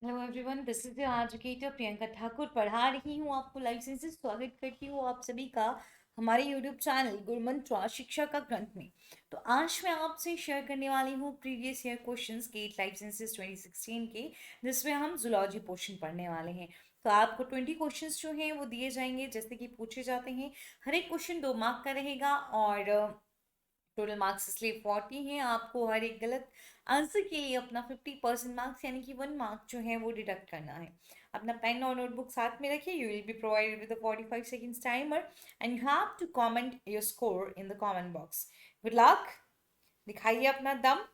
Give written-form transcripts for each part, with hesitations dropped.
Hello everyone, this is your educator Priyanka Thakur. पढ़ा रही हूँ आपको लाइफ साइंसेस। स्वागत करती हूँ आप सभी का हमारे यूट्यूब चैनल गुरुमंत्र शिक्षा का ग्रंथ में। तो आज मैं आपसे शेयर करने वाली हूँ previous year questions GATE life sciences 2016 के, जिसमें हम जूलॉजी पोर्शन पढ़ने वाले हैं। तो आपको 20 क्वेश्चंस जो हैं वो दिए जाएंगे, जैसे कि पूछे जाते हैं। हर एक क्वेश्चन 2 मार्क का रहेगा और टोटल मार्क्स इसलिए 40 हैं। आपको हर एक गलत आंसर के लिए अपना 50% मार्क्स यानी कि 1 मार्क जो है वो डिडक्ट करना है। अपना पेन और नोटबुक साथ में रखिए। You will be provided with 45 seconds timer and you have to comment your score in the comment box. Good luck, दिखाइए अपना दम।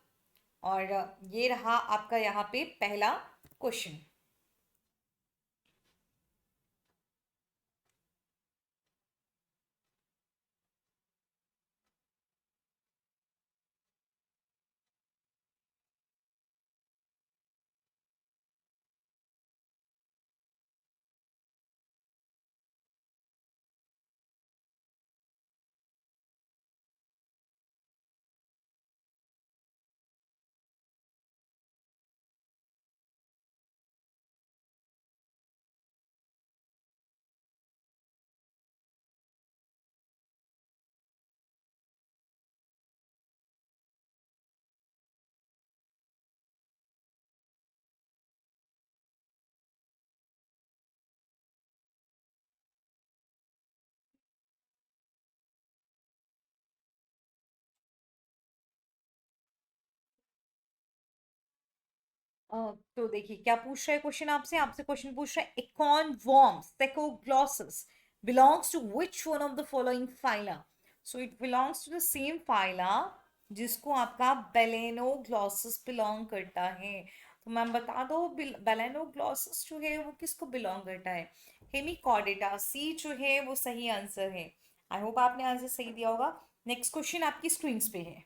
और ये रहा आपका यहाँ पे पहला क्वेश्चन। तो देखिए क्या पूछ रहा है क्वेश्चन आपसे। आपसे क्वेश्चन पूछ रहा है, acorn worm Saccoglossus belongs to which one of the following phyla? So it belongs to the same phyla जिसको आपका बेलेनोग्लॉसस बिलोंग करता है। तो मैम बता दो, बेलेनोग्लॉसस जो है वो किसको बिलोंग करता है? हेमिकॉर्डेटा, सी जो है वो सही आंसर है। आई होप आपने आंसर सही दिया होगा। नेक्स्ट क्वेश्चन आपकी स्क्रीन पे है।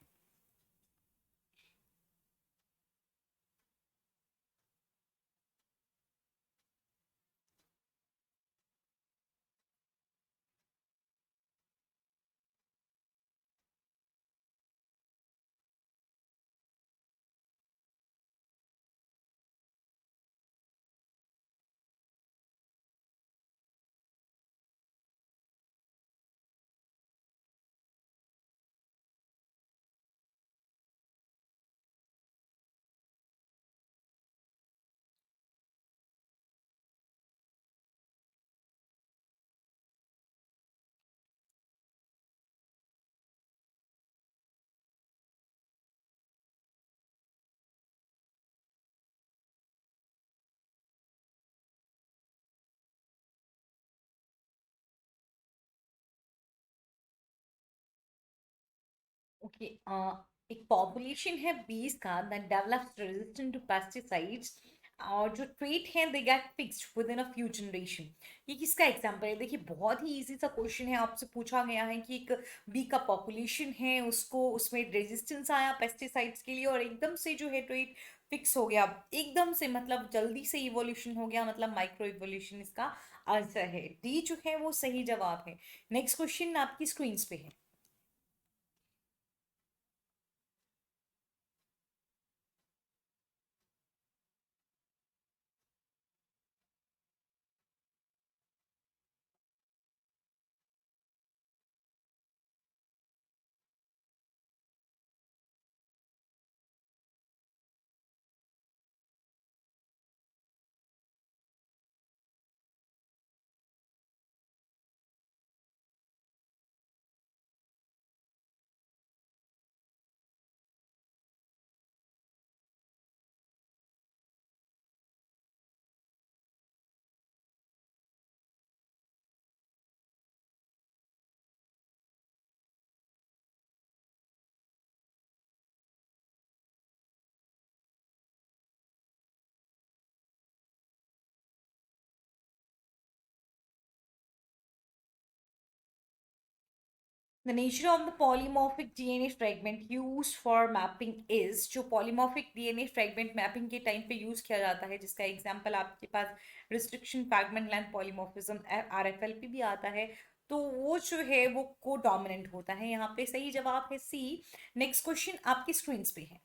ओके, एक पॉपुलेशन है बीस का that develops resistant to pesticides, और जो ट्रेट है they get fixed within a few generation. ये किसका एग्जांपल है? देखिए बहुत ही इजी सा क्वेश्चन है। आपसे पूछा गया है कि एक बी का पॉपुलेशन है, उसको उसमें रेजिस्टेंस आया पेस्टिसाइड्स के लिए और एकदम से जो है ट्रेट फिक्स हो गया। एकदम से मतलब जल्दी से इवोल्यूशन हो गया, मतलब माइक्रो इवोल्यूशन इसका आंसर है। डी जो है वो सही जवाब है। नेक्स्ट क्वेश्चन आपकी स्क्रीन पे है। The nature of the polymorphic DNA fragment used for mapping is, जो polymorphic DNA fragment mapping के टाइम पे यूज किया जाता है, जिसका एग्जांपल आपके पास restriction fragment length polymorphism RFLP भी आता है। तो वो जो है वो को डोमिनेंट होता है। यहाँ पे सही जवाब है सी। नेक्स्ट क्वेश्चन आपकी स्क्रीन पे है।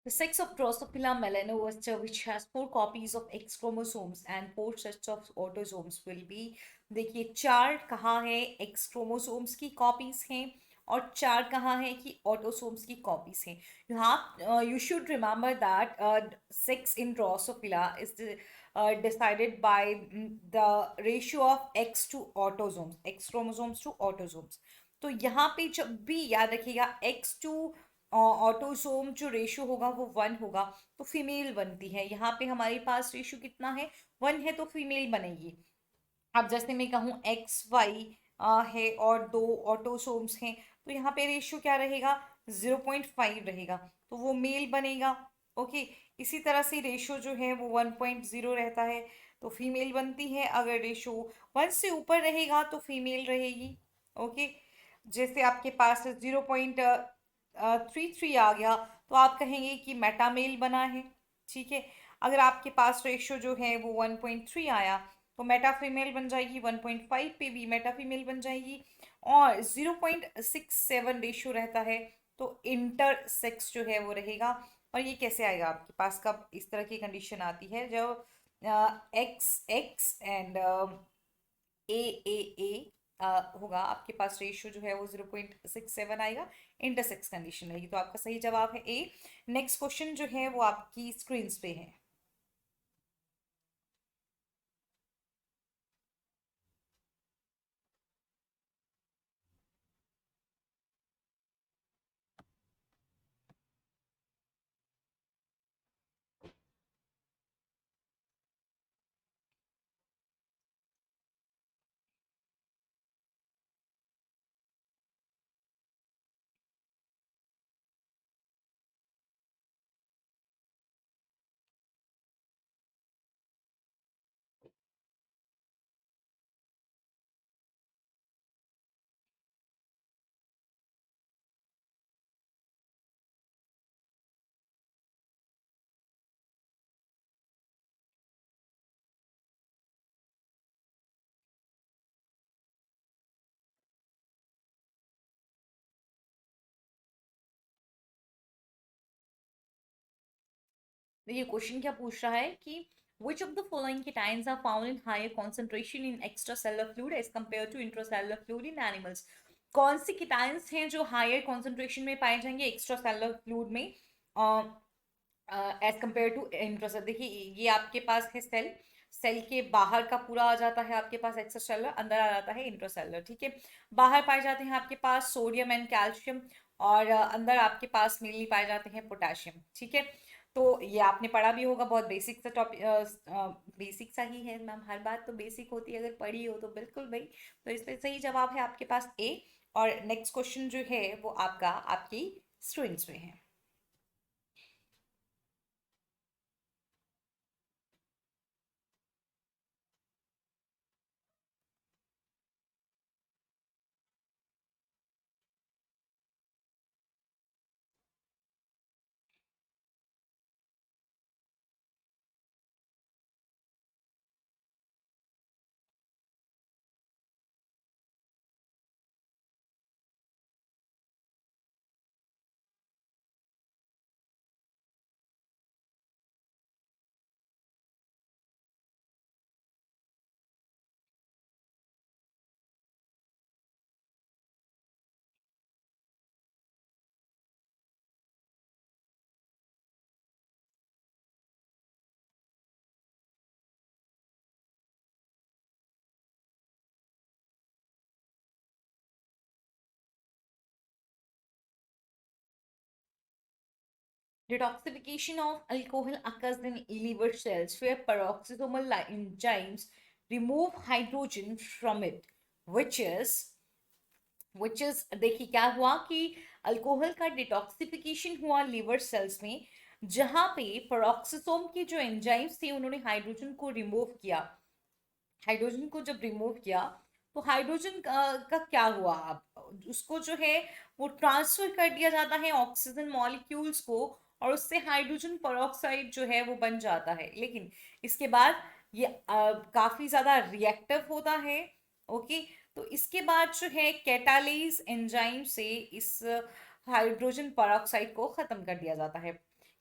The sex of Drosophila melanogaster, which has 4 copies of X chromosomes and 4 sets of autosomes, will be, देखिए 4 कहाँ है X chromosomes की copies हैं और 4 कहाँ है कि autosomes की copies हैं. You should remember that sex in Drosophila is decided by the ratio of X to autosomes, X chromosomes to autosomes. तो यहाँ पे जब भी याद रखिएगा X to ऑटोसोम जो रेशियो होगा वो 1 होगा तो फीमेल बनती है. यहाँ पे हमारे पास रेशियो कितना है, 1 है तो फीमेल बनेगी. अब जैसे मैं कहूँ एक्स वाई है और 2 ऑटोसोम्स हैं तो यहाँ पे रेशियो क्या रहेगा, 0.5 रहेगा तो वो मेल बनेगा. ओके, इसी तरह से रेशियो जो है वो 1.0 रहता है तो फीमेल बनती है. अगर रेशियो 1 से ऊपर रहेगा तो फीमेल रहेगी. ओके, जैसे आपके पास 0.33 आ गया तो आप कहेंगे कि मेटामेल बना है. ठीक है, अगर आपके पास रेशियो जो है वो 1.3 आया तो मेटा फीमेल बन जाएगी. 1.5 पे भी मेटा फीमेल बन जाएगी. और 0.67 रेशियो रहता है तो इंटर सेक्स जो है वो रहेगा. और ये कैसे आएगा आपके पास, कब इस तरह की कंडीशन आती है, जब एक्स एक्स एंड ए ए ए होगा, आपके पास रेशियो जो है वो 0.67 आएगा, इंटरसेक्स कंडीशन रहेगी. तो आपका सही जवाब है ए. नेक्स्ट क्वेश्चन जो है वो आपकी स्क्रीन पे है. ये क्वेश्चन क्या पूछ रहा है कि which of the following cations are found in higher concentration in extracellular fluid as compared to intracellular fluid in animals. कौन सी कीटाइंस हैं जो हायर कॉन्सेंट्रेशन में पाए जाएंगे एक्स्ट्रा फ्लूइड में एज कंपेयर टू इंट्रासेल. देखिए ये आपके पास है सेल, सेल के बाहर का पूरा आ जाता है आपके पास एक्स्ट्रा सेलर, अंदर आ जाता है इंट्रासेलर. ठीक है, बाहर पाए जाते हैं आपके पास सोडियम एंड कैल्शियम और अंदर आपके पास मेनली पाए जाते हैं पोटेशियम. ठीक है, तो ये आपने पढ़ा भी होगा, बहुत बेसिक सा टॉपिक, बेसिक सा ही है मैम, हर बात तो बेसिक होती है, अगर पढ़ी हो तो बिल्कुल भाई. तो इस पर सही जवाब है आपके पास ए. और नेक्स्ट क्वेश्चन जो है वो आपका आपकी स्टूडेंट्स में है. Detoxification of alcohol occurs in liver cells where peroxisomal enzymes remove hydrogen from it, which is देखिए क्या हुआ कि अल्कोहल का डिटॉक्सिफिकेशन हुआ लिवर सेल्स में, जहां पे पेरोक्सिसोम की जो एंजाइम्स थी उन्होंने हाइड्रोजन को रिमूव किया. हाइड्रोजन को जब रिमूव किया तो हाइड्रोजन का क्या हुआ, अब उसको जो है वो ट्रांसफर कर दिया जाता है ऑक्सीजन मॉलिक्यूल्स को और उससे हाइड्रोजन पेरोक्साइड जो है वो बन जाता है. लेकिन इसके बाद ये काफी ज्यादा रिएक्टिव होता है. ओके, तो इसके बाद जो है कैटालेज एंजाइम से इस हाइड्रोजन पेरोक्साइड को खत्म कर दिया जाता है.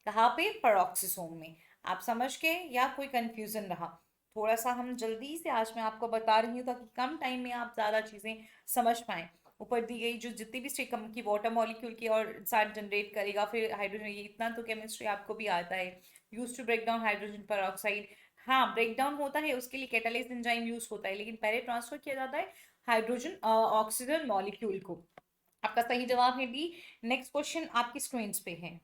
कहाँ पे? पेरोक्सिसोम में। आप समझ गए या कोई कंफ्यूजन रहा? थोड़ा सा हम जल्दी से आज मैं आपको बता रही हूँ ताकि कम टाइम में आप ज़्यादा चीज़ें समझ पाएं। ऊपर दी गई जो जितनी भी स्टेट की वाटर मॉलिक्यूल की और साथ जनरेट करेगा, फिर हाइड्रोजन, ये इतना तो केमिस्ट्री आपको भी आता है। Use to break down hydrogen peroxide. हाँ, ब्रेक डाउन होता है, उसके लिए कैटालिस्ट एंजाइम यूज होता है, लेकिन पहले ट्रांसफर किया जाता है हाइड्रोजन ऑक्सीजन मॉलिक्यूल को। आपका सही जवाब है डी। नेक्स्ट क्वेश्चन आपकी स्क्रीन पे है।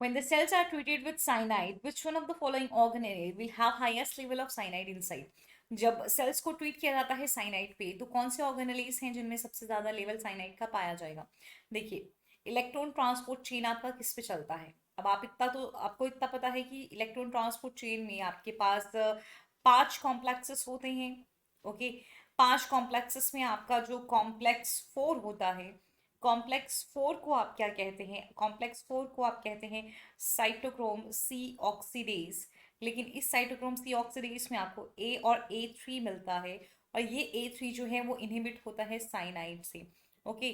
When the cells are treated with cyanide, which one of the following organelle will have highest level of cyanide inside? जब सेल्स को ट्रीट किया जाता है साइनाइड पे, तो कौन से ऑर्गेनेलीज हैं जिनमें सबसे ज्यादा लेवल साइनाइड का पाया जाएगा? देखिए, इलेक्ट्रॉन ट्रांसपोर्ट चेन आपका किस पे चलता है? अब आप इतना तो आपको इतना पता है कि इलेक्ट्रॉन ट्रांसपोर्ट चेन में आपके पास 5 कॉम्प्लेक्सेस होते हैं। ओके, 5 कॉम्प्लेक्सेस में आपका जो कॉम्प्लेक्स 4 होता है, कॉम्प्लेक्स 4 को आप क्या कहते हैं? कॉम्प्लेक्स 4 को आप कहते हैं साइटोक्रोम सी ऑक्सीडेज। लेकिन इस साइटोक्रोम सी ऑक्सीडेज में आपको A और A3 मिलता है, और ये A3 जो है वो इनहिबिट होता है साइनाइड से। ओके,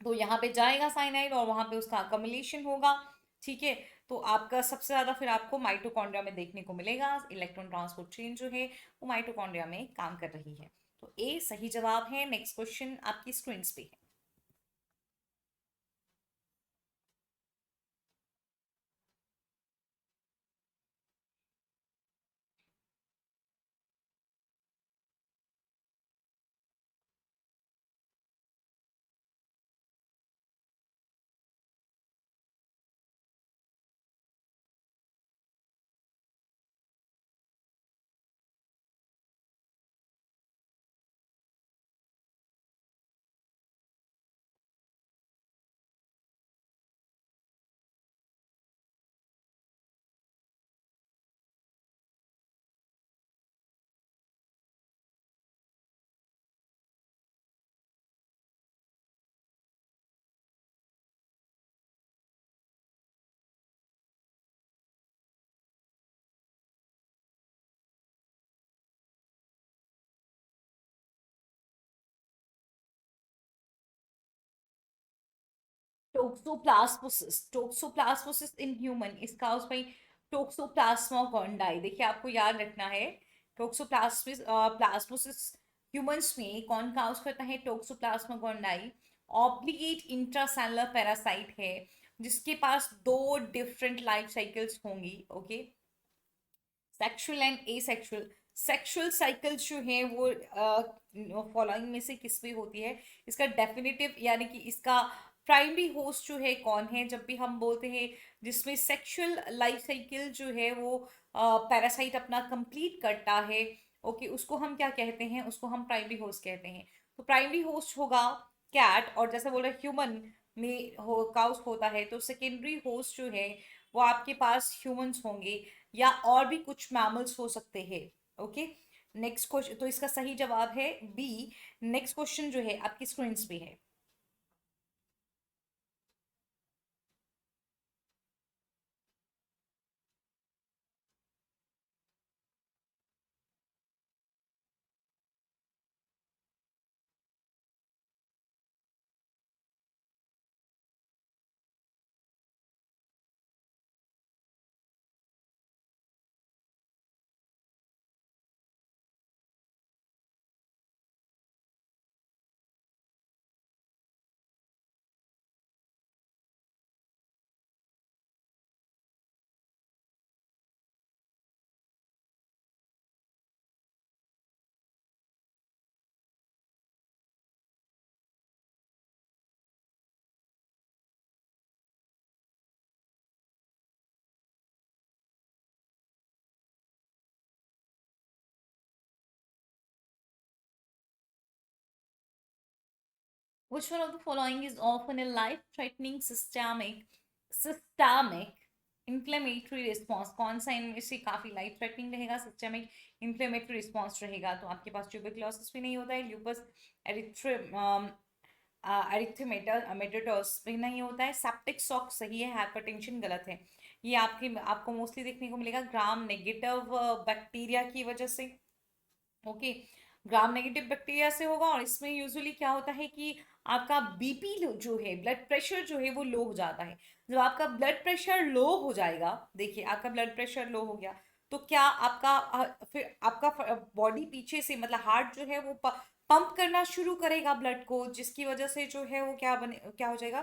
तो यहाँ पे जाएगा साइनाइड और वहां पे उसका अकमलेशन होगा। ठीक है, तो आपका सबसे ज्यादा फिर आपको माइटोकॉन्ड्रिया में देखने को मिलेगा। इलेक्ट्रॉन ट्रांसपोर्ट चेन जो है वो माइटोकॉन्ड्रिया में काम कर रही है। तो ए सही जवाब है। नेक्स्ट क्वेश्चन आपकी स्क्रीन पे है। Toxoplasmosis in human is caused by Toxoplasma gondii. देखिए, आपको याद रखना है, टोक्सोप्लास्मिस प्लास्मोसिस ह्यूमंस में कौन काउज करता है? टोक्सोप्लाज्मा गोंडाई। ऑब्लिगेट इंट्रासेलुलर पैरासाइट है, जिसके पास 2 डिफरेंट लाइफ साइकिल्स होंगी। Okay, sexual and asexual. Sexual cycles जो है वो फॉलोइंग में से किस में होती है? इसका डेफिनेटिव यानी कि इसका प्राइमरी होस्ट जो है कौन है? जब भी हम बोलते हैं जिसमें सेक्सुअल लाइफ साइकिल जो है वो पैरासाइट अपना कंप्लीट करता है, ओके, उसको हम क्या कहते हैं? उसको हम प्राइमरी होस्ट कहते हैं। तो प्राइमरी होस्ट होगा कैट, और जैसे बोल रहे ह्यूमन में हो काउस होता है, तो सेकेंडरी होस्ट जो है वो आपके पास ह्यूमंस होंगे, या और भी कुछ मैमल्स हो सकते हैं। ओके, नेक्स्ट क्वेश्चन, तो इसका सही जवाब है बी। नेक्स्ट क्वेश्चन जो है आपकी स्क्रीन पे है। Which one of the following is often a life-threatening systemic inflammatory response? कौन सा इनमें से काफी लाइफ थ्रेटनिंग रहेगा, सिस्टेमिक इन्फ्लेमेटरी रिस्पॉन्स रहेगा? तो आपके पास ट्यूबरक्लोसिस भी नहीं होता है, ल्यूपस एरिथ्रोमेटोस भी नहीं होता है, सेप्टिक शॉक सही है, हाइपरटेंशन गलत है। ये आपको मोस्टली देखने को मिलेगा ग्राम नेगेटिव बैक्टीरिया की वजह से। ओके, ग्राम नेगेटिव बैक्टीरिया से होगा। और इसमें यूजुअली क्या होता है कि आपका बीपी जो है, ब्लड प्रेशर जो है वो लो हो जाता है। जब आपका ब्लड प्रेशर लो हो जाएगा, देखिए आपका ब्लड प्रेशर लो हो गया, तो क्या आपका फिर आपका बॉडी पीछे से मतलब हार्ट जो है वो पंप करना शुरू करेगा ब्लड को, जिसकी वजह से जो है वो क्या हो जाएगा,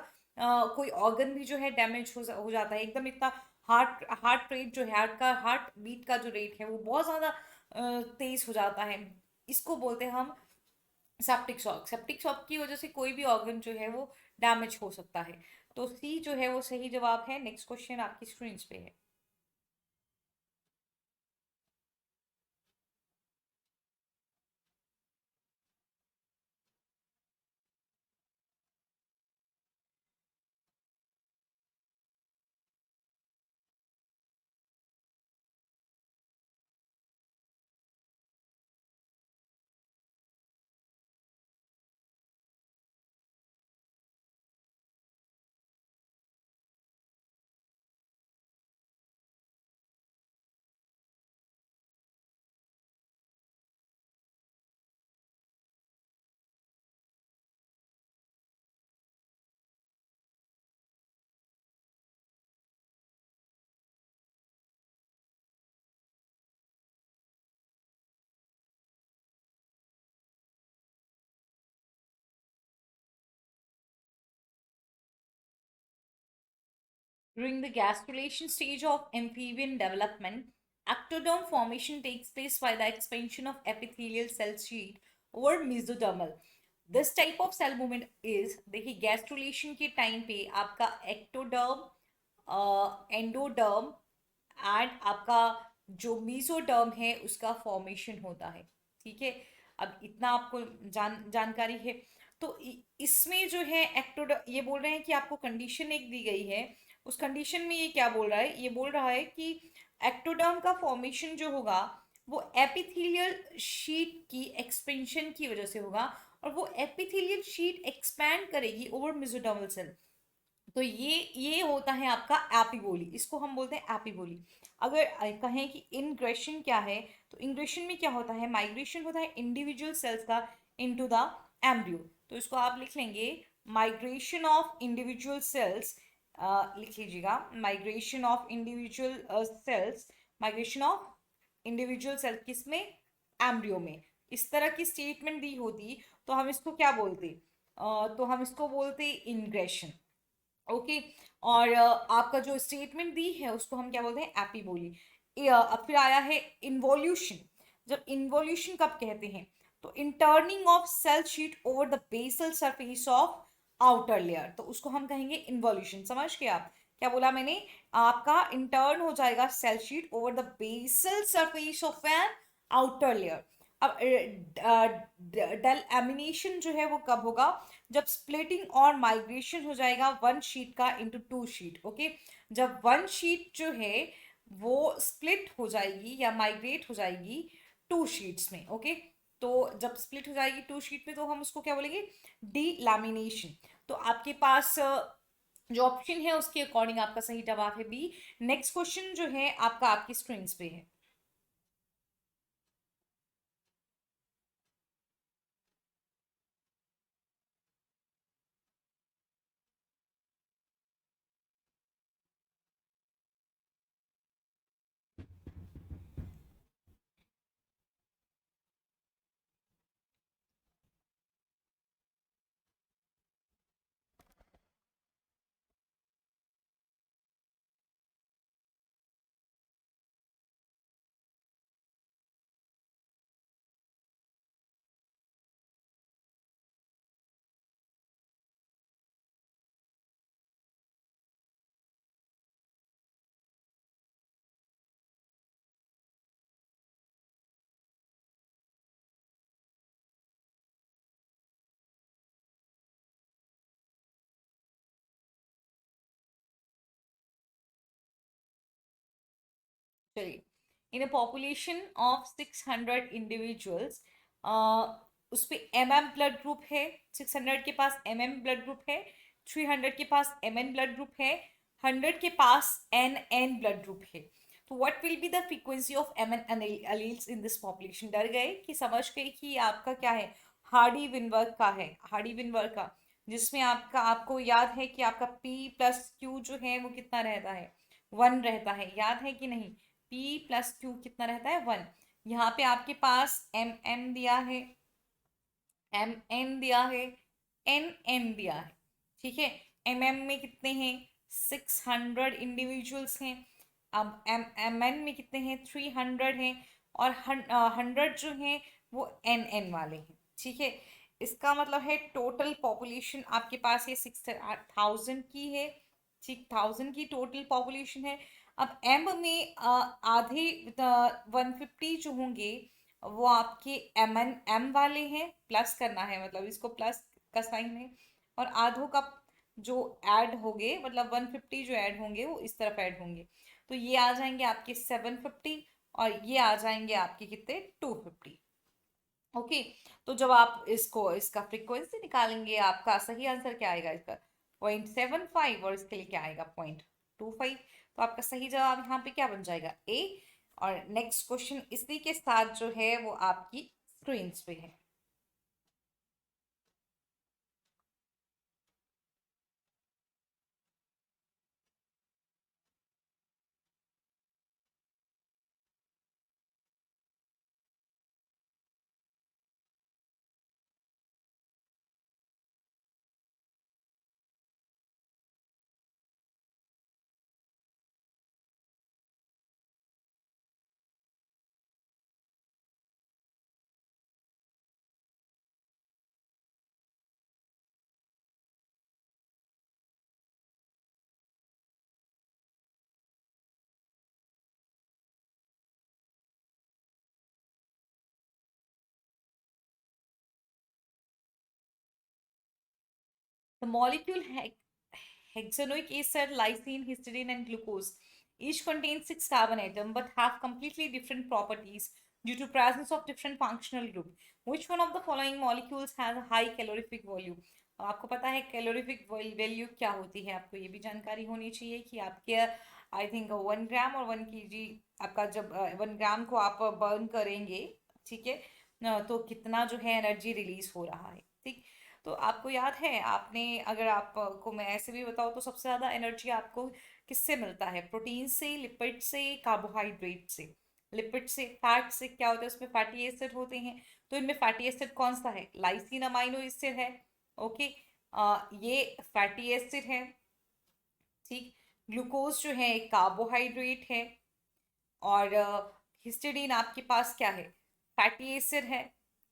कोई ऑर्गन भी जो है डैमेज हो जाता है एकदम। इतना हार्ट रेट जो है, हार्ट बीट का जो रेट है वो बहुत ज्यादा तेज हो जाता है। इसको बोलते हैं हम सेप्टिक शॉक। सेप्टिक शॉक की वजह से कोई भी ऑर्गन जो है वो डैमेज हो सकता है। तो सी जो है वो सही जवाब है। नेक्स्ट क्वेश्चन आपकी स्क्रीन पे है। During the gastrulation stage of amphibian development, ectoderm formation takes place by the expansion of epithelial cell sheet over mesodermal. This type of cell movement is, देखिए गैस्ट्रुलेशन के टाइम पे आपका ectoderm, endoderm and आपका जो mesoderm है उसका formation होता है। ठीक है, अब इतना आपको जानकारी है। तो इसमें जो है एक्टोडर्म, ये बोल रहे हैं कि आपको कंडीशन एक दी गई है। उस कंडीशन में ये क्या बोल रहा है, ये बोल रहा है कि एक्टोडर्म का फॉर्मेशन जो होगा वो एपिथेलियल शीट की एक्सपेंशन की वजह से होगा, और वो एपिथेलियल शीट एक्सपैंड करेगी ओवर मेसोडर्मल सेल। तो ये होता है आपका एपिबोली, इसको हम बोलते हैं एपिबोली। अगर कहें कि इनग्रेशन क्या है, तो इनग्रेशन में क्या होता है, माइग्रेशन होता है इंडिविजुअल सेल्स का इनटू द एम्ब्रियो। तो इसको आप लिख लेंगे माइग्रेशन ऑफ इंडिविजुअल सेल्स, लिख लीजिएगा migration of individual cells, migration of individual cell किसमें, एम्ब्रियो में। इस तरह की स्टेटमेंट दी होती तो हम इसको क्या बोलते, तो हम इसको बोलते इनग्रेशन। ओके, और आपका जो स्टेटमेंट दी है उसको हम क्या बोलते हैं, एपीबोली। अब फिर आया है इन्वोल्यूशन। जब इन्वोल्यूशन कब कहते हैं, तो inturning of cell sheet over the basal surface of outer layer, तो उसको हम कहेंगे इन्वोल्यूशन। समझ गए आप क्या बोला मैंने, आपका इंटर्न हो जाएगा cell sheet over the basal surface of an outer layer. अब डेल एमिनेशन जो है वो कब होगा, जब स्प्लिटिंग और माइग्रेशन हो जाएगा वन शीट का इनटू टू शीट। ओके, जब वन शीट जो है वो स्प्लिट हो जाएगी या माइग्रेट हो जाएगी टू शीट्स में। ओके, तो जब स्प्लिट हो जाएगी टू शीट में तो हम उसको क्या बोलेंगे, डी लैमिनेशन। तो आपके पास जो ऑप्शन है उसके अकॉर्डिंग आपका सही जवाब है बी। नेक्स्ट क्वेश्चन जो है आपका आपकी स्क्रीन पे है। चलिए, इन अ पॉपुलेशन ऑफ 600 इंडिविजुअल्स, उस पे ब्लड ग्रुप है, 600 के पास ब्लड ग्रुप है, 300 के पास ब्लड ग्रुप है, 100 के पास ब्लड ग्रुप है। तो what will be the frequency of alleles in this population? डर गए कि समझ गए कि आपका क्या है, हार्डी विनबर्ग का है, हार्डी विनबर्ग का, जिसमें आपका, आपको याद है कि आपका P+Q जो है वो कितना रहता है, 1 रहता है, याद है कि नहीं? P+Q कितना रहता है, 1। यहाँ पे आपके पास M दिया है, दिया है, दिया है, ठीक है। में कितने हैं, 600 इंडिविजुअल्स हैं। अब में कितने हैं, 300 हैं। और 100 जो हैं वो वाले हैं, ठीक है। इसका मतलब है टोटल पॉपुलेशन आपके पास ये 6,000 की है, ठीक, 1000 की टोटल पॉपुलेशन है। अब में आधे 150 जो होंगे वो आपके एम वाले हैं, प्लस करना है, मतलब इसको प्लस का साइन है। और आधों का जो ऐड होंगे, मतलब 150 जो ऐड होंगे वो इस तरफ ऐड होंगे, तो ये आ जाएंगे आपके 750, और ये आ जाएंगे आपके कितने, 250। ओके। तो जब आप इसको, इसका फ्रीक्वेंसी निकालेंगे, आपका सही आंसर क्या आएगा इसका, 0.75, और इसके लिए क्या आएगा, 0.25। तो आपका सही जवाब यहाँ पे क्या बन जाएगा, ए। और नेक्स्ट क्वेश्चन इसी के साथ जो है वो आपकी स्क्रीन पे है। The molecule hexanoic acid, lysine, histidine, and glucose each contain 6 carbon atoms but have completely different properties due to presence of different functional group. Which one of the following molecules has a high calorific value? आपको पता है calorific value क्या होती है, आपको ये भी जानकारी होनी चाहिए कि आपके आई थिंक 1 ग्राम और 1 kg, आपका जब 1 ग्राम को आप बर्न करेंगे, ठीक है, तो कितना जो है एनर्जी रिलीज हो रहा है, ठीक। तो आपको याद है, आपने, अगर आपको मैं ऐसे भी बताऊँ तो सबसे ज़्यादा एनर्जी आपको किससे मिलता है, प्रोटीन से, लिपिड से, कार्बोहाइड्रेट से। लिपिड से, फैट से क्या होता है, उसमें फैटी एसिड होते हैं। तो इनमें फैटी एसिड कौन सा है, लाइसिन अमाइनो एसिड है। ओके। ये फैटी एसिड है, ठीक। ग्लूकोज जो है एक कार्बोहाइड्रेट है। और हिस्टिडीन आपके पास क्या है, फैटी एसिड है,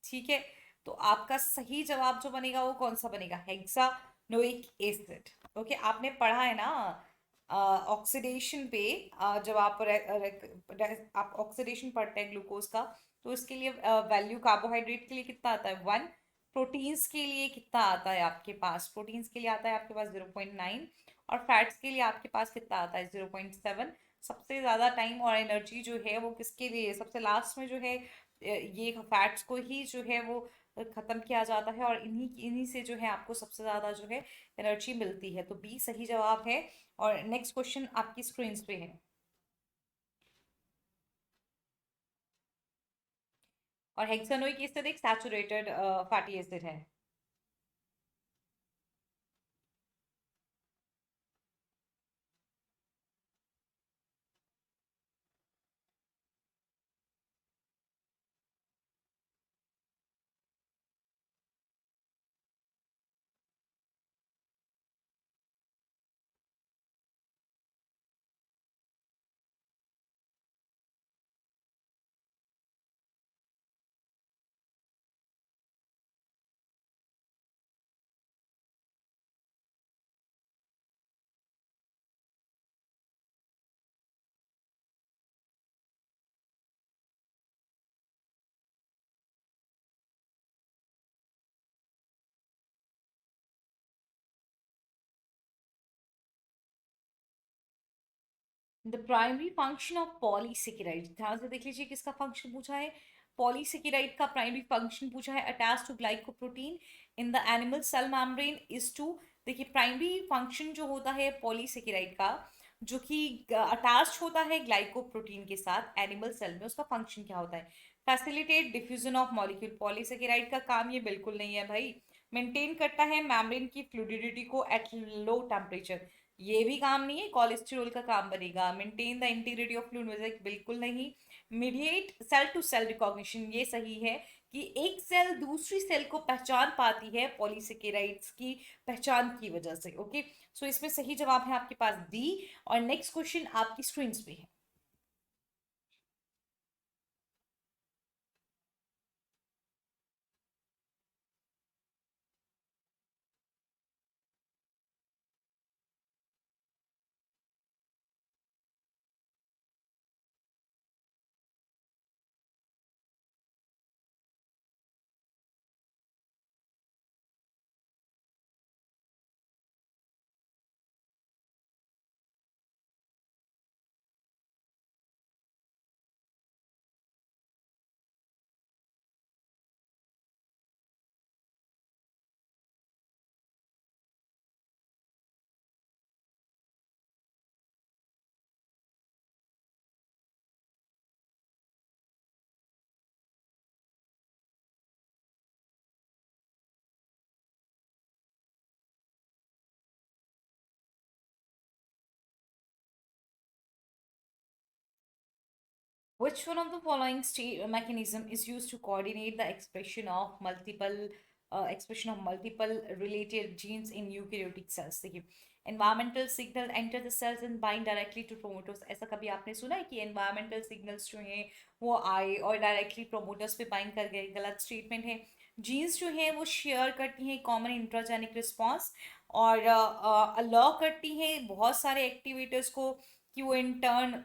ठीक है। तो आपका सही जवाब जो बनेगा वो कौन सा बनेगा, हेक्सानोइक एसिड। ओके, आपने पढ़ा है ना ऑक्सीडेशन पे, जब आप आप ऑक्सीडेशन पढ़ते हैं ग्लूकोज का, तो इसके लिए वैल्यू, कार्बोहाइड्रेट के लिए कितना आता है, 1। प्रोटीन्स के लिए कितना आता है आपके पास, प्रोटीन्स के लिए आता है आपके पास 0.9। और फैट्स के लिए आपके पास कितना आता है, 0.7। सबसे ज़्यादा टाइम और एनर्जी जो है वो किसके लिए, सबसे लास्ट में जो है ये फैट्स को ही जो है वो ख़त्म किया जाता है, और इन्हीं इन्हीं से जो है आपको सबसे ज़्यादा जो है एनर्जी मिलती है। तो बी सही जवाब है। और नेक्स्ट क्वेश्चन आपकी स्क्रीन पे है। और हेक्सानोइक एसिड एक सैचुरेटेड फैटी एसिड है। The primary function of polysaccharide, ध्यान से देख लीजिए किसका फंक्शन पूछा है, पॉलीसेकेराइड का प्राइमरी फंक्शन पूछा है, attach to glycoprotein in the animal cell membrane is to, देखिए प्राइमरी फंक्शन जो होता है पॉलीसेकेराइड का, जो कि अटैच होता है ग्लाइकोप्रोटीन के साथ एनिमल सेल में, उसका फंक्शन क्या होता है, facilitate diffusion of molecule, polysaccharide का काम ये बिल्कुल नहीं है भाई, मेंटेन करता है मेम्ब्रेन की फ्लूइडिटी को एट लो टेम्परेचर, ये भी काम नहीं है, कोलेस्ट्रॉल का काम बनेगा, maintain the integrity of fluid, बिल्कुल नहीं, mediate cell to cell recognition, ये सही है कि एक सेल दूसरी सेल को पहचान पाती है पॉलीसेकेराइड्स की पहचान की वजह से। ओके, सो इसमें सही जवाब है आपके पास डी। और नेक्स्ट क्वेश्चन आपकी स्क्रीन पे है। Which one of the following mechanism is used to coordinate the expression of multiple related genes in eukaryotic cells? देखिए, environmental signal enter the cells and bind directly to promoters. ऐसा कभी आपने सुना है कि environmental signals जो हैं वो आए और डायरेक्टली प्रोमोटर्स पे बाइंड कर गए? गलत स्टेटमेंट है। जीन्स जो है वो शेयर करती हैं कॉमन इंट्राजेनिक रिस्पॉन्स और अलाउ करती हैं बहुत सारे एक्टिवेटर्स को कि वो इन टर्न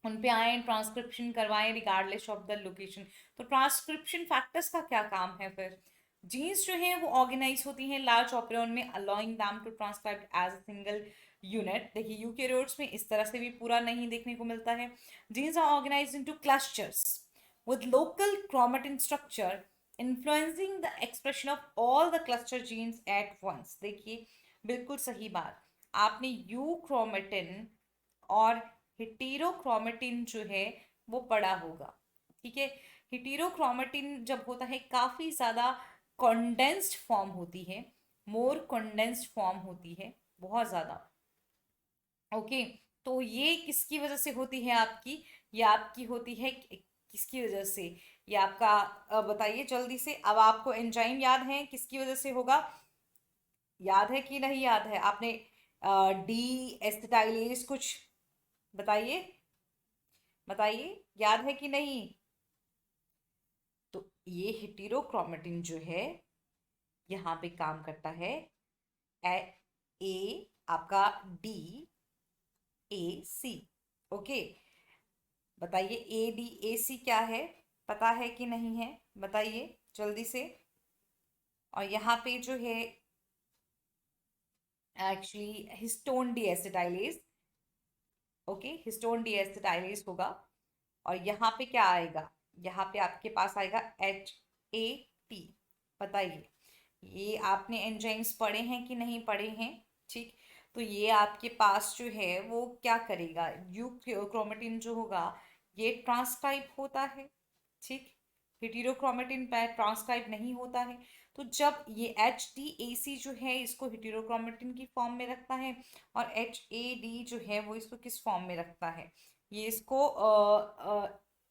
उन पे आए, ट्रांसक्रिप्शन करवाएं रिगार्डलेस ऑफ द लोकेशन। तो ट्रांसक्रिप्शन फैक्टर्स का क्या काम है फिर? जीन्स जो है वो ऑर्गेनाइज होती हैं लार्ज ऑपरेन में, allowing them to transcribe as a single unit. देखिए यूकेरियोट्स में इस तरह से भी पूरा नहीं देखने को मिलता है। Genes are organise into clusters with local chromatin structure influencing the expression of all the cluster genes at once। देखिए बिल्कुल सही बात, आपने यू क्रोमेटिन और हिटेरोक्रोमेटिन जो है वो पढ़ा होगा। ठीक है, हिटेरोक्रोमेटिन जब होता है काफी ज्यादा कंडेंस्ड फॉर्म होती है, मोर कंडेंस्ड फॉर्म होती है बहुत ज्यादा। ओके, तो ये किसकी वजह से होती है आपकी? ये आपकी होती है किसकी वजह से? ये आपका बताइए जल्दी से। अब आपको एंजाइम याद है किसकी वजह से होगा? याद है कि नहीं याद है? आपने डी एसिटाइलेज कुछ बताइए, बताइए याद है कि नहीं? तो ये हेटेरोक्रोमेटिन जो है यहाँ पे काम करता है ए, ए आपका डी ए सी। ओके, बताइए ए डी ए सी क्या है, पता है कि नहीं है? बताइए जल्दी से। और यहाँ पे जो है actually histone D acetylase. Okay, histone D acetylase होगा। और यहाँ पे क्या आएगा? यहाँ पे आपके पास आएगा एच ए टी। बताइए, ये आपने एंजाइम्स पढ़े हैं कि नहीं पढ़े हैं? ठीक, तो ये आपके पास जो है वो क्या करेगा, यू क्रोमेटिन जो होगा ये ट्रांसक्राइब होता है। ठीक, हेटेरोक्रोमेटिन पे ट्रांसक्राइब नहीं होता है। तो जब ये एच डी ए सी जो है इसको हेटेरोक्रोमेटिन की फॉर्म में रखता है और एच ए डी जो है वो इसको किस फॉर्म में रखता है? ये इसको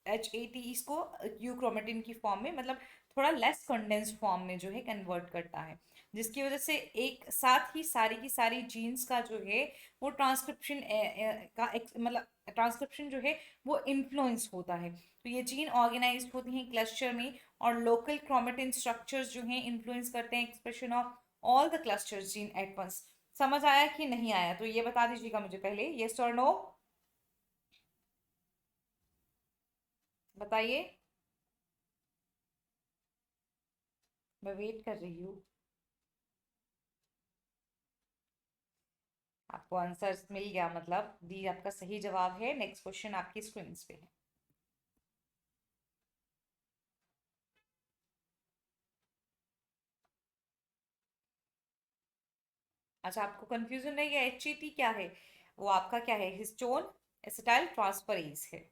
एच ए टी इसको यूक्रोमेटिन की फॉर्म में, मतलब थोड़ा लेस कंडेंस्ड फॉर्म में जो है कन्वर्ट करता है, जिसकी वजह से एक साथ ही सारी की सारी जीन्स का जो है वो ट्रांसक्रिप्शन मतलब ट्रांसक्रिप्शन जो है वो इन्फ्लुएंस होता है। तो ये जीन ऑर्गेनाइज होती हैं क्लस्टर में और लोकल क्रोमेटिन स्ट्रक्चर्स जो हैं इन्फ्लुएंस करते हैं expression of all the clusters gene at once. समझ आया कि नहीं आया? तो ये बता दीजिएगा मुझे पहले, यस और नो बताइए, मैं वेट कर रही हूँ। आपको आंसर मिल गया, मतलब डी आपका सही जवाब है। नेक्स्ट क्वेश्चन आपकी स्क्रीन पे है। अच्छा, आपको कंफ्यूजन नहीं है, HAT क्या है? वो आपका क्या है? हिस्टोन एसिटाइल ट्रांसफरेज है।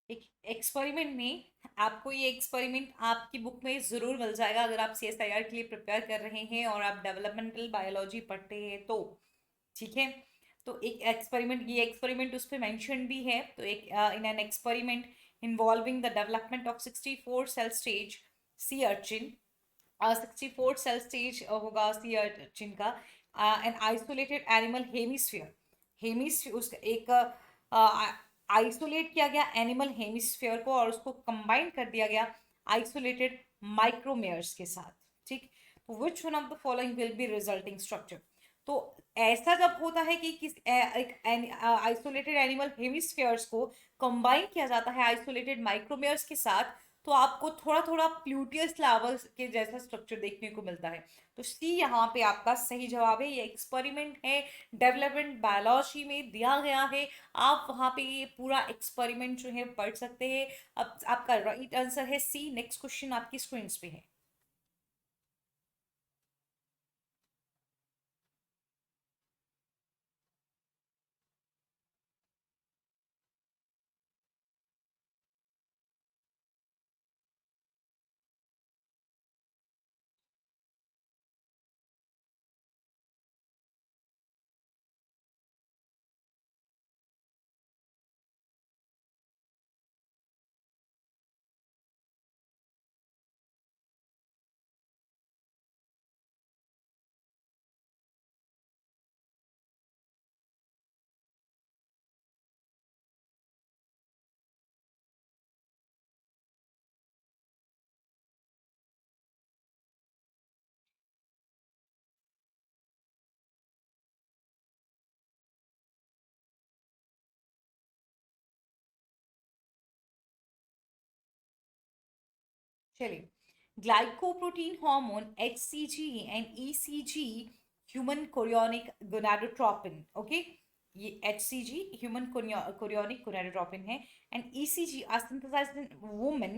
एक एक्सपेरिमेंट में, आपको ये एक्सपेरिमेंट आपकी बुक में ज़रूर मिल जाएगा अगर आप CSIR के लिए प्रिपेयर कर रहे हैं और आप डेवलपमेंटल बायोलॉजी पढ़ते हैं तो। ठीक है। तो एक एक्सपेरिमेंट, ये एक्सपेरिमेंट उस पर मैंशन भी है। तो एक in an experiment involving the development of 64 cell stage sea urchin, 64 cell stage होगा सी अर्चिन का, an isolated animal hemisphere. Hemisphere उसका एक आइसोलेट किया गया एनिमल हेमिस्फीयर को और उसको कंबाइन कर दिया गया आइसोलेटेड माइक्रोमेयर्स के साथ। ठीक। तो which one of the following will be resulting structure? तो ऐसा जब होता है कि एक आइसोलेटेड एनिमल हेमिस्फीयर्स को कंबाइन किया जाता है आइसोलेटेड माइक्रोमेयर्स के साथ, तो आपको थोड़ा थोड़ा प्लूटियस लावा के जैसा स्ट्रक्चर देखने को मिलता है। तो सी यहाँ पे आपका सही जवाब है। ये एक्सपेरिमेंट है, डेवलपमेंट बायोलॉजी में दिया गया है। आप वहाँ पे ये पूरा एक्सपेरिमेंट जो है पढ़ सकते हैं। अब आपका राइट आंसर है सी। नेक्स्ट क्वेश्चन आपकी स्क्रीन पे है। चलिए, glycoprotein hormone HCG and ECG, human chorionic gonadotropin. Okay, ये HCG ह्यूमन कोरियोनिक गोनाडोट्रोपिन है, and ECG are synthesised in women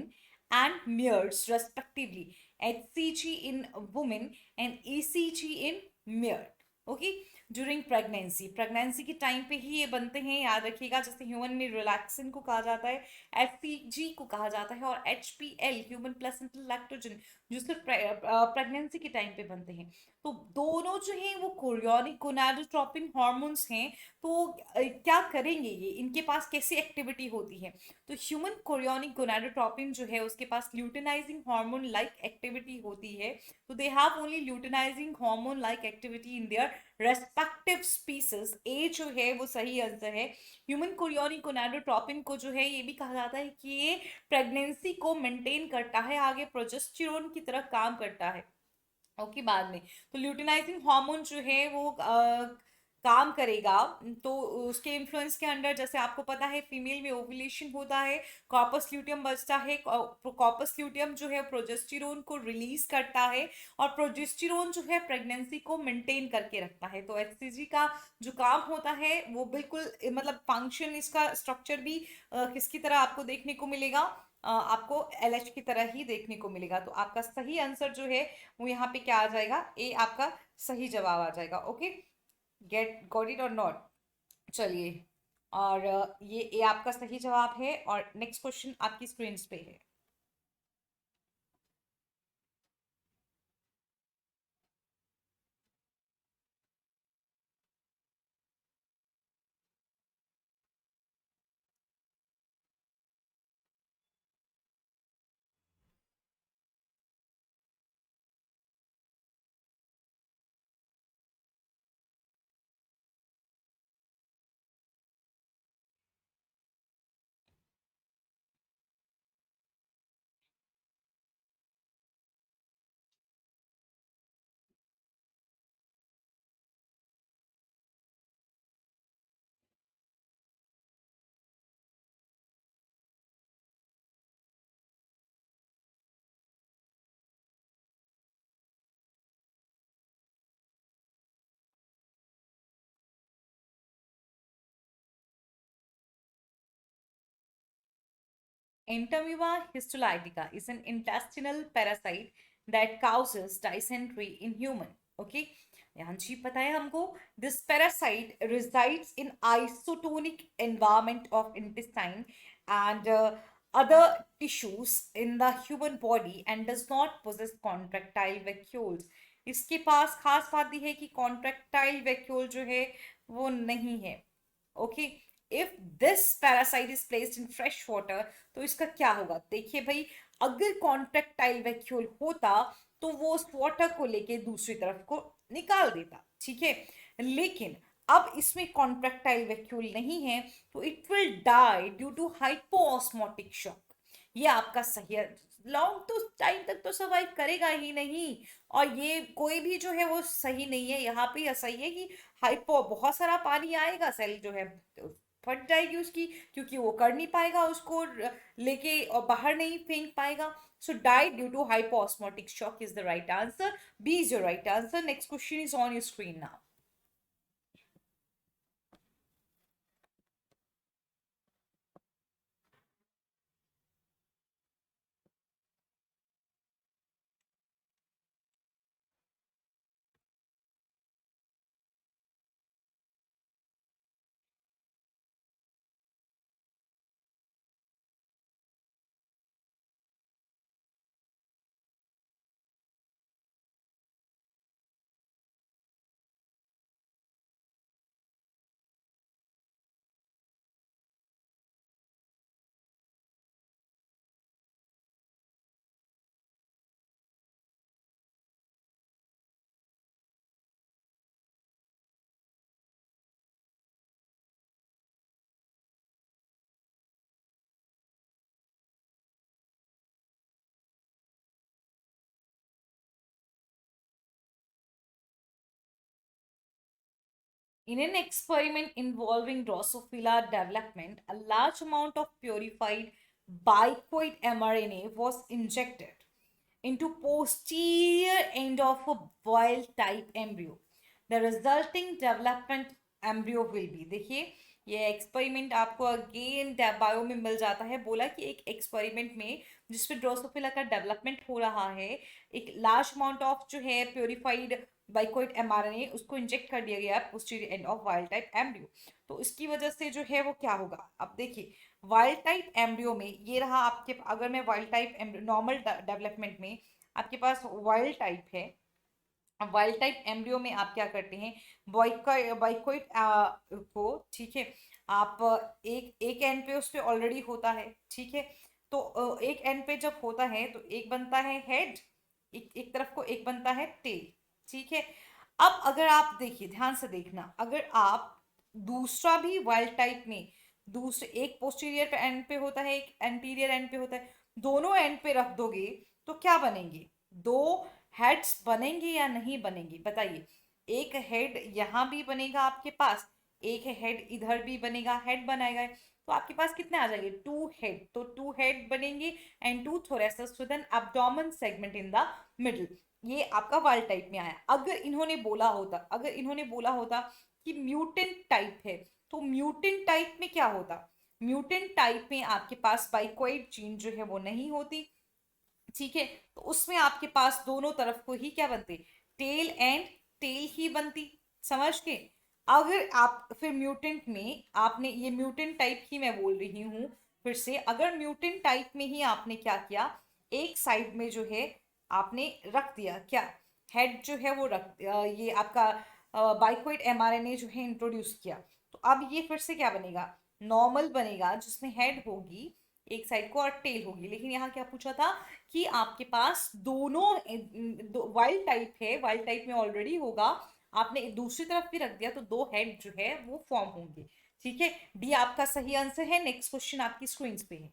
and mares respectively. HCG in women and ECG in mare. Okay, during pregnancy, pregnancy के time पे ही ये बनते हैं, याद रखिएगा। जैसे ह्यूमन में रिलैक्सिन को कहा जाता है, HCG को कहा जाता है, और HPL ह्यूमन प्लेसेंटल लैक्टोजन जो सिर्फ प्रेगनेंसी के टाइम पे बनते हैं। तो दोनों जो हैं वो कोरियोनिक गोनाडोट्रोपिन हॉर्मोन्स हैं। तो क्या करेंगे ये, इनके पास कैसी एक्टिविटी होती है? तो ह्यूमन कोरियोनिक गोनाडोट्रोपिन जो है उसके पास ल्यूटिनाइजिंग हार्मोन लाइक एक्टिविटी होती है। तो they have only luteinizing hormone like activity in their respective species. A जो है वो सही आंसर है। ह्यूमन कोरियोनिक गोनाडोट्रोपिन को जो है ये भी कहा जाता है कि ये प्रेगनेंसी को मेंटेन करता है, आगे प्रोजेस्टेरोन की तरह काम करता है। ओके, बाद में तो ल्यूटिनाइजिंग हार्मोन जो है वो काम करेगा। तो उसके इन्फ्लुएंस के अंडर, जैसे आपको पता है, फीमेल में ओव्यूलेशन होता है, कॉर्पस ल्यूटियम बचता है। कॉर्पस ल्यूटियम जो है प्रोजेस्टेरोन को रिलीज करता है, और प्रोजेस्टेरोन जो है प्रेगनेंसी को मेंटेन करके रखता है। तो HCG का जो काम होता है वो बिल्कुल मतलब फंक्शन, इसका स्ट्रक्चर भी किसकी तरह आपको देखने को मिलेगा? आपको LH की तरह ही देखने को मिलेगा। तो आपका सही आंसर जो है वो यहाँ पे क्या आ जाएगा? ए आपका सही जवाब आ जाएगा। ओके, गेट गॉट इट और नॉट? चलिए, और ये ए आपका सही जवाब है। और नेक्स्ट क्वेश्चन आपकी स्क्रीन पे है। Entamoeba histolytica is an intestinal parasite that causes dysentery in human. Okay, ध्यान जी पता है हमको. This parasite resides in isotonic environment of intestine and other tissues in the human body and does not possess contractile vacuoles. इसके पास खास बात यह है कि कॉन्ट्रेक्टाइल वैक्यूल जो है वो नहीं है. Okay, if this parasite is placed in fresh water, तो इसका क्या होगा देखिए भाई. अगर कॉन्ट्रेक्टाइल वैक्यूल होता तो वो उस वाटर को लेके दूसरी तरफ को निकाल देता. ठीक है, लेकिन अब इसमें कॉन्ट्रेक्टाइल वैक्यूल नहीं है तो it will die due to hypoosmotic shock. ये आपका सही है. लॉन्ग तो टाइम तक तो सर्वाइव करेगा ही नहीं. और ये कोई भी जो है वो सही नहीं है. यहाँ पे ऐसा ही है कि हाइपो बहुत सारा पानी आएगा, सेल जो है तो फट जाएगी उसकी, क्योंकि वो कर नहीं पाएगा उसको लेके और बाहर नहीं फेंक पाएगा. So die due to hypoosmotic shock is the right answer. B is your right answer. Next question is on your screen now. In an experiment involving Drosophila development, a large amount of purified bicoid mRNA was injected into posterior end of a wild type embryo. The resulting development embryo will be. देखिए ये experiment आपको again bio में मिल जाता है. बोला कि एक experiment में जिसमें ड्रोसोफिला का डेवलपमेंट हो रहा है, एक लार्ज अमाउंट ऑफ जो है प्योरीफाइड बाइकोइड एमआरएनए उसको इंजेक्ट कर दिया गया posterior end of wild type embryo. तो इसकी वजह से जो है वो क्या होगा. अब देखिए वाइल्ड टाइप एम्ब्रियो में ये रहा आपके, अगर मैं वाइल्ड टाइप नॉर्मल डेवलपमेंट में आपके पास वाइल्ड टाइप है. वाइल्ड टाइप एम्ब्रियो में आप क्या करते हैं, बाइकोइड को, ठीक है, आप एक एंड पे उस पे ऑलरेडी होता है. ठीक है, तो एक एंड पे जब होता है तो एक बनता है हेड, एक तरफ को एक बनता है टेल. ठीक है, अब अगर आप देखिए ध्यान से देखना, अगर आप दूसरा भी वाइल्ड टाइप में दूसरे एक पोस्टीरियर पे एंड पे होता है एक एंटीरियर एंड पे होता है, दोनों एंड पे रख दोगे तो क्या बनेंगे, दो हेड्स बनेंगे या नहीं बनेंगे बताइए. एक हेड यहाँ भी बनेगा आपके पास, एक हेड इधर भी बनेगा, हेड बनाएगा, तो आपके पास कितने आ जाएंगे, टू हेड. तो टू हेड बनेंगे and two thoraces with an abdomen segment in the middle. ये आपका वाइल्ड टाइप में आया. अगर इन्होंने बोला होता कि म्यूटेंट टाइप है, तो म्यूटेंट टाइप में क्या होता, म्यूटेंट टाइप में आपके पास बाइकोइड जीन जो है वो नहीं होती. ठीक है, तो उसमें आपके पास दोनों तरफ को ही क्या बनते, टेल एंड टेल ही बनती. समझ के. अगर आप फिर म्यूटेंट में आपने ये म्यूटेंट टाइप ही मैं बोल रही हूँ फिर से, अगर म्यूटेंट टाइप में ही आपने क्या किया, एक साइड में जो है आपने रख दिया क्या, हेड जो है वो ये आपका बाइकोइड एमआरएनए जो है इंट्रोड्यूस किया, तो अब ये फिर से क्या बनेगा, नॉर्मल बनेगा जिसमें हेड होगी एक साइड को और टेल होगी. लेकिन यहाँ क्या पूछा था कि आपके पास दोनों वाइल्ड टाइप है, वाइल्ड टाइप में ऑलरेडी होगा, आपने दूसरी तरफ भी रख दिया तो दो हेड जो है वो फॉर्म होंगे. ठीक है, डी आपका सही आंसर है. नेक्स्ट क्वेश्चन आपकी स्क्रीन पे है.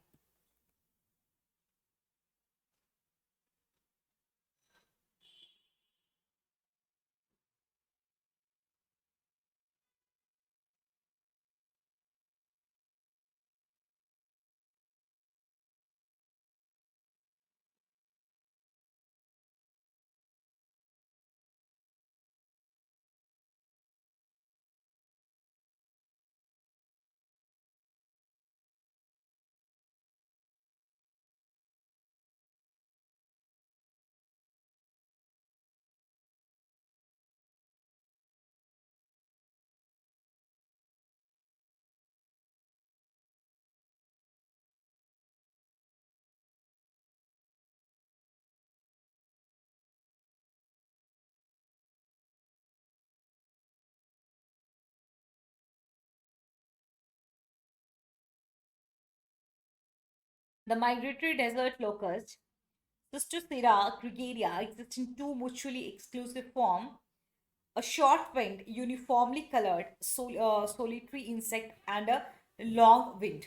The migratory desert locust, Cystocera gregaria, exists in two mutually exclusive forms: a short-winged, uniformly colored solitary insect and a long-winged,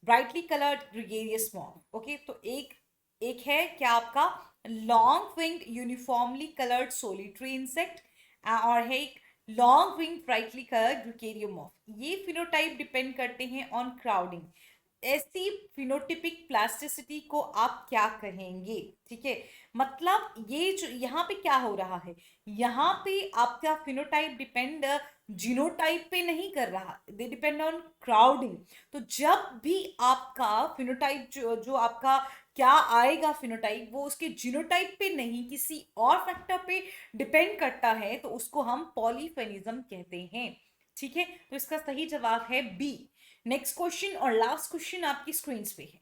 brightly colored gregarious moth. Okay, तो एक है क्या आपका long winged uniformly coloured solitary insect, और है एक long wing brightly coloured gregarious moth. ये phenotype depend करते हैं ऑन क्राउडिंग। ऐसी फिनोटिपिक प्लास्टिसिटी को आप क्या कहेंगे? ठीक है, मतलब ये जो यहाँ पे क्या हो रहा है, यहाँ पे आपका फिनोटाइप डिपेंड जीनोटाइप पे नहीं कर रहा, दे डिपेंड ऑन क्राउडिंग। तो जब भी आपका फिनोटाइप जो आपका क्या आएगा फिनोटाइप, वो उसके जीनोटाइप पे नहीं किसी और फैक्टर पे डिपेंड करता है, तो उसको हम पॉलीफेनिज्म कहते हैं। ठीक है, तो इसका सही जवाब है बी। नेक्स्ट क्वेश्चन और लास्ट क्वेश्चन आपकी स्क्रीन पे है।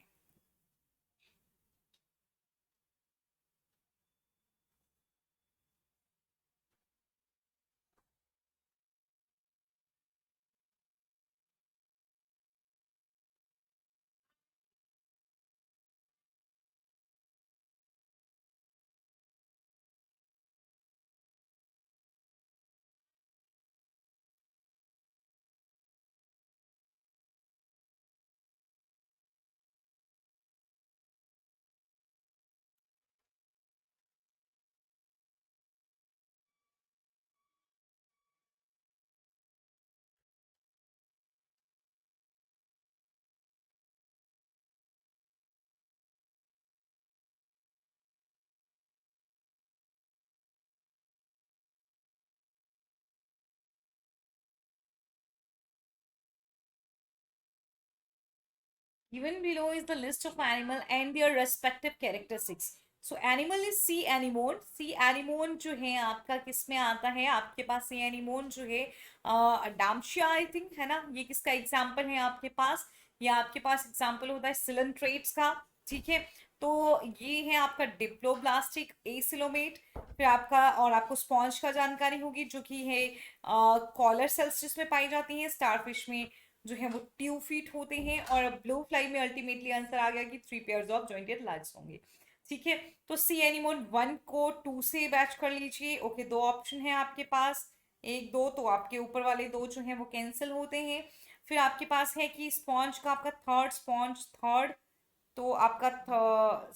Given below is the list of animal and their respective characteristics. So animal is sea anemone. Sea anemone जो है आपका किस में आता है? आपके पास sea anemone जो है डाम्शिया आई थिंक है ना, ये किसका एग्जाम्पल है आपके पास? या आपके पास एग्जाम्पल होता है सिलेंट्रेट्स का। ठीक है, तो ये है आपका डिप्लोब्लास्टिक एसिलोमेट। फिर आपका और आपको स्पॉन्ज का जानकारी होगी जो कि है कॉलर सेल्स जिसमें पाई जाती हैं। स्टारफिश में जो है वो ट्यूब फीट होते हैं, और ब्लू फ्लाई में अल्टीमेटली आंसर आ गया कि 3 पेयर्स ऑफ जॉइंटेड लाइव्स होंगे। ठीक है, तो सी एनिमोन 1 को 2 से बैच कर लीजिए। ओके, दो ऑप्शन है आपके पास, एक दो, तो आपके ऊपर वाले दो जो हैं वो कैंसिल होते हैं। फिर आपके पास है कि स्पॉन्ज का आपका थर्ड स्पॉन्ज थर्ड, तो आपका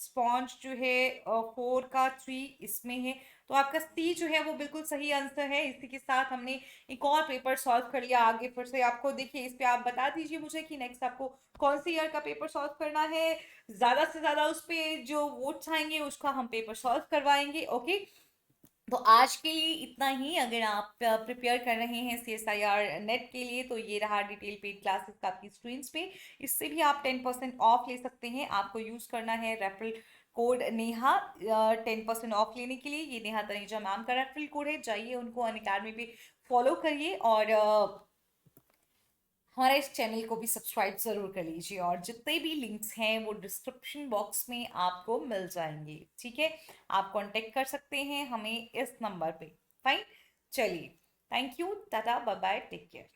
स्पॉन्ज जो है 4 का 3 इसमें है, तो आपका सी जो है वो बिल्कुल सही आंसर है। इसी के साथ हमने एक और पेपर सॉल्व कर लिया। आगे फिर से आपको देखिए, इस पे आप बता दीजिए मुझे कि नेक्स्ट आपको कौन सी ईयर का पेपर सॉल्व करना है। ज्यादा से ज्यादा उस पे जो वोट्स आएंगे उसका हम पेपर सॉल्व करवाएंगे। ओके, तो आज के लिए इतना ही। अगर आप प्रिपेयर कर रहे हैं CSIR नेट के लिए, तो ये रहा डिटेल पेड क्लासेस का आपकी स्क्रीन पे। इससे भी आप 10% ऑफ ले सकते हैं। आपको यूज करना है रेफरल कोड नेहा। 10% ऑफ लेने के लिए ये नेहा तनेजा मैम का रेफरल कोड है। जाइए उनको अनअकैडमी पे फॉलो करिए, और हमारे इस चैनल को भी सब्सक्राइब जरूर कर लीजिए। और जितने भी लिंक्स हैं वो डिस्क्रिप्शन बॉक्स में आपको मिल जाएंगे। ठीक है, आप कांटेक्ट कर सकते हैं हमें इस नंबर पे। फाइन, चलिए, thank you, tata, bye bye, take care.